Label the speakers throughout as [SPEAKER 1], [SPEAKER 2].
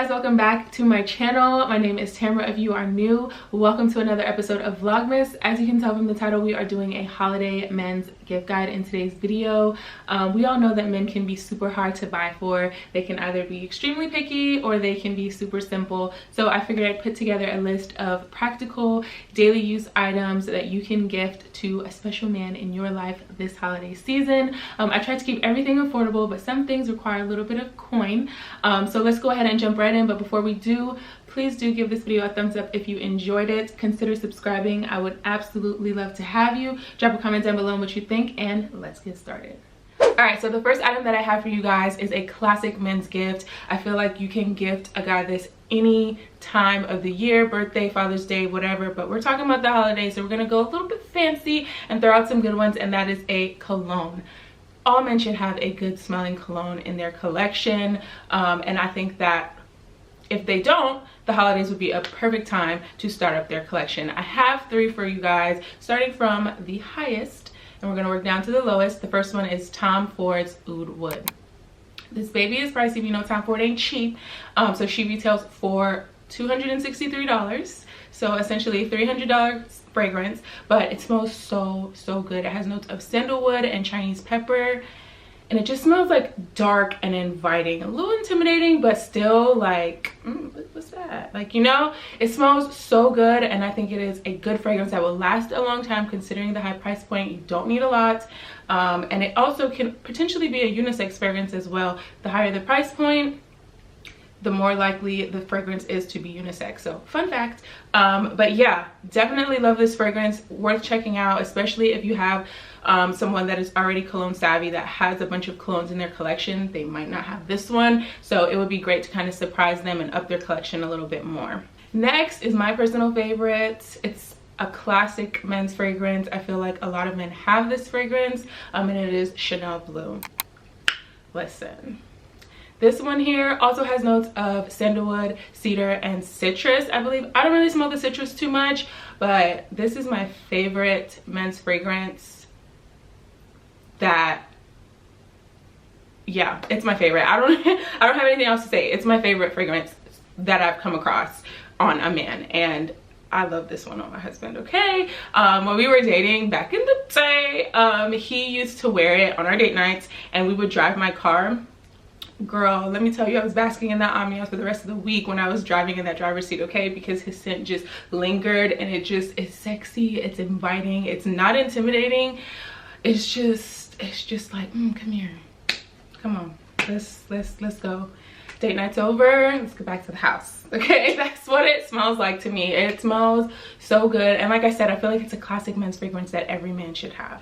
[SPEAKER 1] guys, welcome back to my channel. My name is Tamra. If you are new, welcome to another episode of Vlogmas. As you can tell from the title, we are doing a holiday men's gift guide in today's video. We all know that men can be super hard to buy for. They can either be extremely picky or they can be super simple. So I figured I'd put together a list of practical daily use items that you can gift to a special man in your life this holiday season. I tried to keep everything affordable, but some things require a little bit of coin. So let's go ahead and jump right in. But before we do, please do give this video a thumbs up if you enjoyed it. Consider subscribing. I would absolutely love to have you. Drop a comment down below on what you think, and let's get started. Alright, so the first item that I have for you guys is a classic men's gift. I feel like you can gift a guy this any time of the year, birthday, Father's Day, whatever, but we're talking about the holidays, so we're gonna go a little bit fancy and throw out some good ones, and that is a cologne. All men should have a good smelling cologne in their collection, and I think that if they don't, the holidays would be a perfect time to start up their collection. I have three for you guys, starting from the highest, and we're gonna work down to the lowest. The first one is Tom Ford's Oud Wood. This baby is pricey. You know Tom Ford ain't cheap, so she retails for $263. So essentially $300 fragrance, but it smells so good. It has notes of sandalwood and Chinese pepper, and it just smells like dark and inviting, a little intimidating, but still like what's that, like, you know, it smells so good. And I think it is a good fragrance that will last a long time considering the high price point. You don't need a lot, and it also can potentially be a unisex fragrance as well. The higher the price point, the more likely the fragrance is to be unisex. So fun fact. But yeah, definitely love this fragrance. Worth checking out, especially if you have someone that is already cologne savvy, that has a bunch of colognes in their collection. They might not have this one, so it would be great to kind of surprise them and up their collection a little bit more. Next is my personal favorite. It's a classic men's fragrance. I feel like a lot of men have this fragrance, and it is Chanel Blue. Listen, this one here also has notes of sandalwood, cedar, and citrus, I believe. I don't really smell the citrus too much, but this is my favorite men's fragrance. That, yeah, it's my favorite. I don't have anything else to say. It's my favorite fragrance that I've come across on a man, and I love this one on my husband. Okay, when we were dating back in the day, he used to wear it on our date nights, and we would drive my car. Girl, let me tell you, I was basking in that ambiance for the rest of the week when I was driving in that driver's seat, okay? Because his scent just lingered, and it just is sexy, it's inviting, it's not intimidating. It's just like, come here, come on, let's go. Date night's over, let's go back to the house. Okay, that's what it smells like to me. It smells so good, and like I said, I feel like it's a classic men's fragrance that every man should have.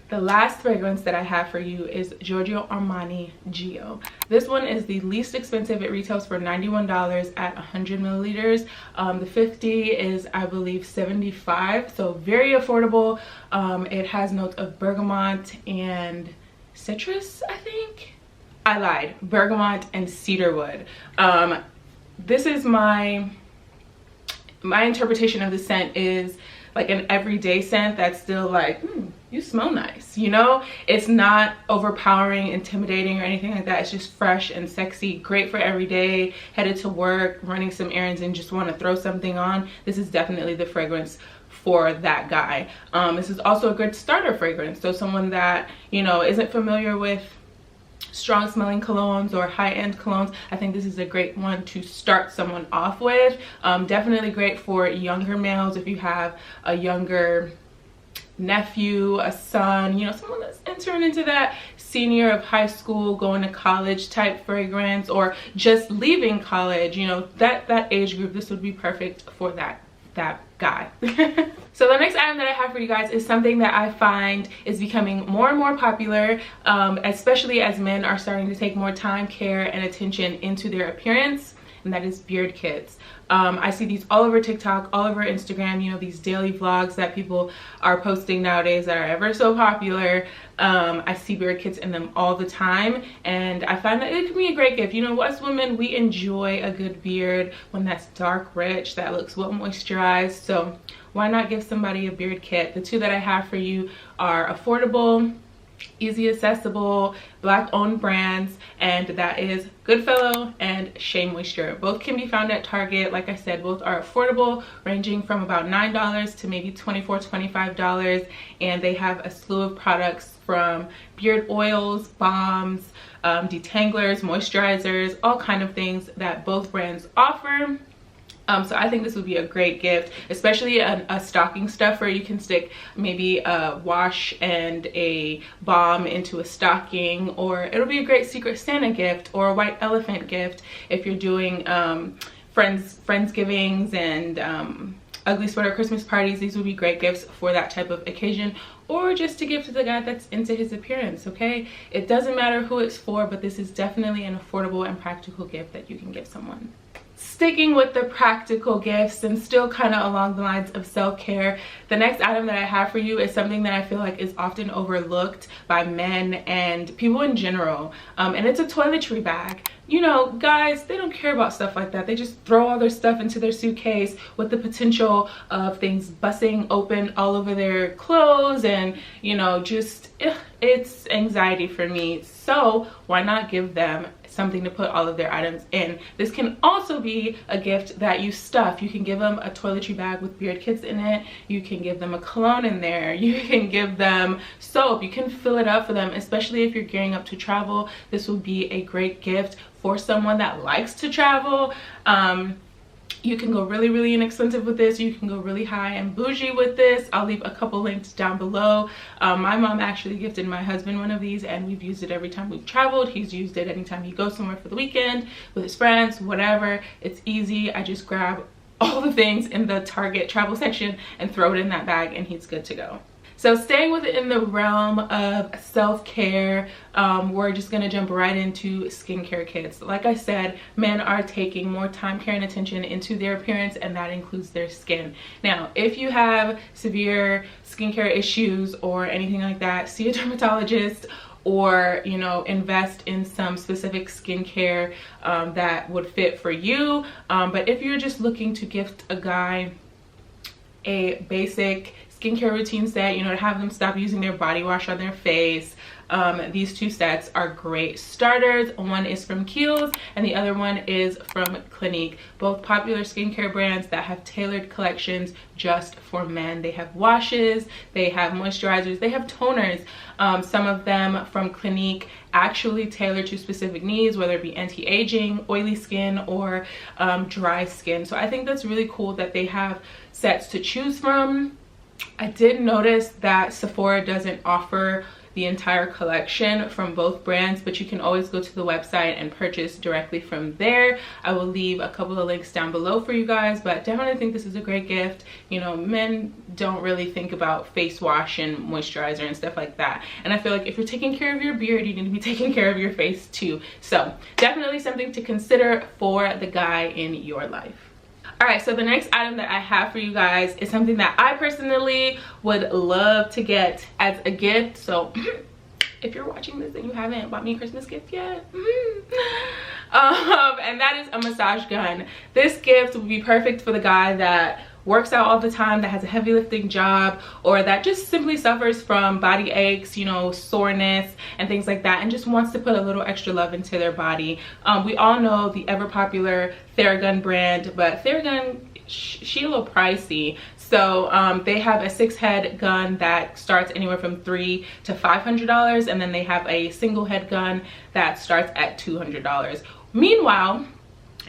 [SPEAKER 1] The last fragrance that I have for you is Giorgio Armani Gio. This one is the least expensive. It retails for $91 at 100 milliliters. The 50 is, I believe, $75, so very affordable. It has notes of bergamot and citrus, I think. I lied, bergamot and cedarwood. This is my interpretation of the scent is like an everyday scent that's still like, you smell nice, you know? It's not overpowering, intimidating, or anything like that. It's just fresh and sexy, great for every day, headed to work, running some errands, and just want to throw something on. This is definitely the fragrance for that guy. This is also a good starter fragrance, so someone that, you know, isn't familiar with strong smelling colognes or high-end colognes, I think this is a great one to start someone off with. Definitely great for younger males if you have a younger nephew, a son, you know, someone that's entering into that senior of high school, going to college type fragrance, or just leaving college, you know, that age group. This would be perfect for that guy. So the next item that I have for you guys is something that I find is becoming more and more popular, especially as men are starting to take more time, care, and attention into their appearance, and that is beard kits. I see these all over TikTok, all over Instagram, you know, these daily vlogs that people are posting nowadays that are ever so popular. I see beard kits in them all the time, and I find that it can be a great gift. You know, us women, we enjoy a good beard, one that's dark, rich, that looks well moisturized, so why not give somebody a beard kit? The two that I have for you are affordable. easy accessible Black owned brands, and that is Goodfellow and Shea Moisture. Both can be found at Target. Like I said, both are affordable, ranging from about $9 to maybe $24, $25, and they have a slew of products from beard oils, balms, detanglers, moisturizers, all kind of things that both brands offer. So I think this would be a great gift, especially a stocking stuffer. You can stick maybe a wash and a balm into a stocking, or it'll be a great Secret Santa gift or a white elephant gift if you're doing Friendsgivings and ugly sweater Christmas parties. These would be great gifts for that type of occasion, or just to give to the guy that's into his appearance, okay? It doesn't matter who it's for, but this is definitely an affordable and practical gift that you can give someone. Sticking with the practical gifts and still kind of along the lines of self-care, the next item that I have for you is something that I feel like is often overlooked by men and people in general, and it's a toiletry bag. You know, guys, they don't care about stuff like that. They just throw all their stuff into their suitcase with the potential of things busting open all over their clothes, and you know, just it's anxiety for me. So why not give them something to put all of their items in? This can also be a gift that you stuff. You can give them a toiletry bag with beard kits in it. You can give them a cologne in there. You can give them soap. You can fill it up for them, especially if you're gearing up to travel. This will be a great gift for someone that likes to travel. You can go really, really inexpensive with this. You can go really high and bougie with this. I'll leave a couple links down below. My mom actually gifted my husband one of these, and we've used it every time we've traveled. He's used it anytime he goes somewhere for the weekend with his friends, whatever. It's easy. I just grab all the things in the Target travel section and throw it in that bag, and he's good to go. So staying within the realm of self-care, we're just gonna jump right into skincare kits. Like I said, men are taking more time, care, and attention into their appearance, and that includes their skin. Now, if you have severe skincare issues or anything like that, see a dermatologist, or you know, invest in some specific skincare that would fit for you. But if you're just looking to gift a guy a basic skincare routine set, you know, to have them stop using their body wash on their face, these two sets are great starters. One is from Kiehl's and the other one is from Clinique. Both popular skincare brands that have tailored collections just for men. They have washes, they have moisturizers, they have toners. Some of them from Clinique actually tailor to specific needs, whether it be anti-aging, oily skin, or dry skin. So I think that's really cool that they have sets to choose from. I did notice that Sephora doesn't offer the entire collection from both brands, but you can always go to the website and purchase directly from there. I will leave a couple of links down below for you guys, but definitely think this is a great gift. You know, men don't really think about face wash and moisturizer and stuff like that, and I feel like if you're taking care of your beard, you need to be taking care of your face too. So definitely something to consider for the guy in your life. All right, so the next item that I have for you guys is something that I personally would love to get as a gift. So if you're watching this and you haven't bought me a Christmas gift yet, and that is a massage gun. This gift would be perfect for the guy that works out all the time, that has a heavy lifting job, or that just simply suffers from body aches, you know, soreness and things like that, and just wants to put a little extra love into their body. We all know the ever popular Theragun brand, but Theragun, she a little pricey. So they have a 6-head gun that starts anywhere from $300 to $500, and then they have a single head gun that starts at $200. Meanwhile,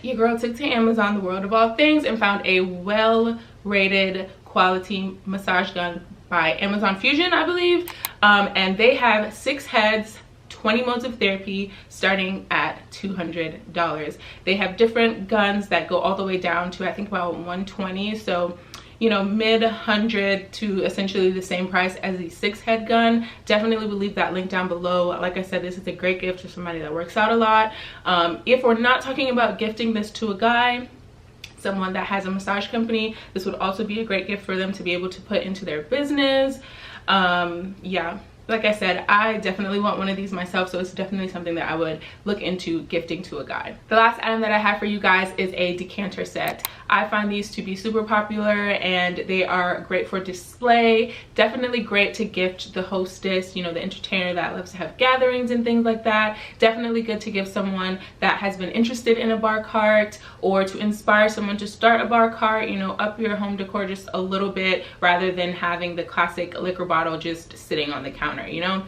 [SPEAKER 1] your girl took to Amazon, the world of all things, and found a well-rated quality massage gun by Amazon Fusion, I believe. And they have 6 heads, 20 modes of therapy, starting at $200. They have different guns that go all the way down to, I think, about $120. So, you know, mid-100 to essentially the same price as the 6-head gun. Definitely will leave that link down below. Like I said, this is a great gift for somebody that works out a lot. If we're not talking about gifting this to a guy, someone that has a massage company, this would also be a great gift for them to be able to put into their business. Yeah, like I said, I definitely want one of these myself, so it's definitely something that I would look into gifting to a guy. The last item that I have for you guys is a decanter set. I find these to be super popular and they are great for display. Definitely great to gift the hostess, you know, the entertainer that loves to have gatherings and things like that. Definitely good to give someone that has been interested in a bar cart, or to inspire someone to start a bar cart, you know, up your home decor just a little bit rather than having the classic liquor bottle just sitting on the counter, you know.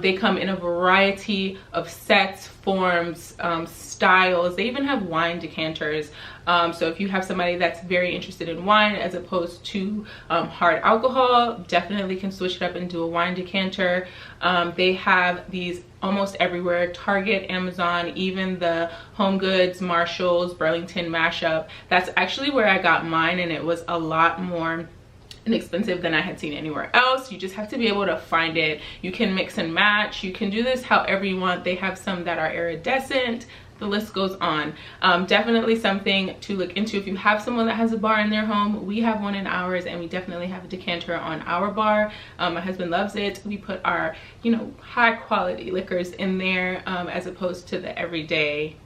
[SPEAKER 1] They come in a variety of sets, forms, styles. They even have wine decanters. So if you have somebody that's very interested in wine as opposed to hard alcohol, definitely can switch it up and do a wine decanter. They have these almost everywhere: Target, Amazon, even the Home Goods, Marshalls, Burlington mashup. That's actually where I got mine, and it was a lot more inexpensive than I had seen anywhere else. You just have to be able to find it. You can mix and match. You can do this however you want. They have some that are iridescent. The list goes on. Definitely something to look into if you have someone that has a bar in their home. We have one in ours, and we definitely have a decanter on our bar. My husband loves it. We put our, you know, high quality liquors in there as opposed to the everyday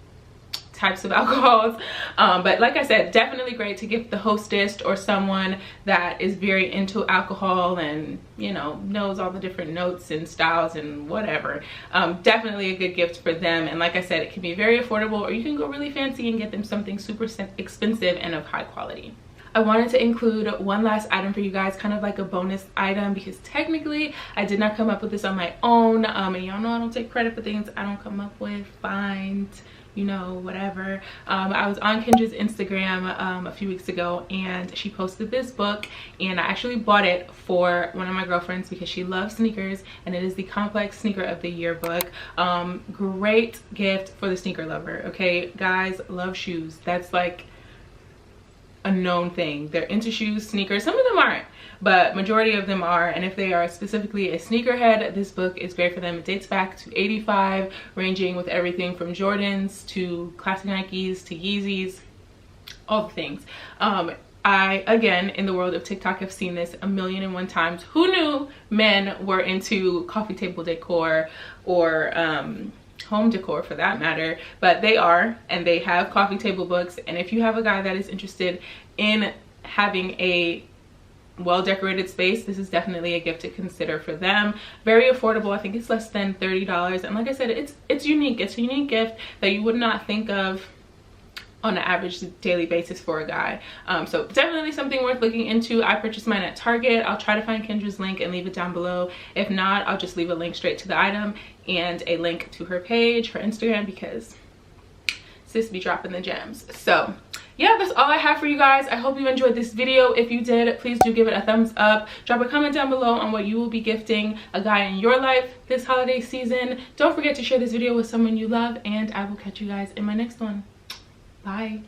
[SPEAKER 1] types of alcohols. But like I said, definitely great to gift the hostess or someone that is very into alcohol and, you know, knows all the different notes and styles and whatever. Definitely a good gift for them. And like I said, it can be very affordable, or you can go really fancy and get them something super expensive and of high quality. I wanted to include one last item for you guys, kind of like a bonus item, because technically I did not come up with this on my own. And y'all know I don't take credit for things I don't come up with. Fine, you know, whatever. I was on Kendra's Instagram a few weeks ago, and she posted this book, and I actually bought it for one of my girlfriends because she loves sneakers, and it is the Complex Sneaker of the Year book. Great gift for the sneaker lover. Okay, guys love shoes. That's like a known thing. They're into shoes, sneakers. Some of them aren't, but majority of them are. And if they are specifically a sneakerhead, this book is great for them. It dates back to '85, ranging with everything from Jordans to classic Nikes to Yeezys, all the things. I, again, in the world of TikTok, have seen this 1,000,001 times. Who knew men were into coffee table decor or home decor for that matter? But they are, and they have coffee table books. And if you have a guy that is interested in having a well-decorated space, this is definitely a gift to consider for them. Very affordable. I think it's less than $30, and like I said, it's unique. It's a unique gift that you would not think of on an average daily basis for a guy. So definitely something worth looking into. I purchased mine at Target. I'll try to find Kendra's link and leave it down below. If not, I'll just leave a link straight to the item and a link to her page, her Instagram, because sis be dropping the gems. So yeah, that's all I have for you guys. I hope you enjoyed this video. If you did, please do give it a thumbs up. Drop a comment down below on what you will be gifting a guy in your life this holiday season. Don't forget to share this video with someone you love, and I will catch you guys in my next one. Bye.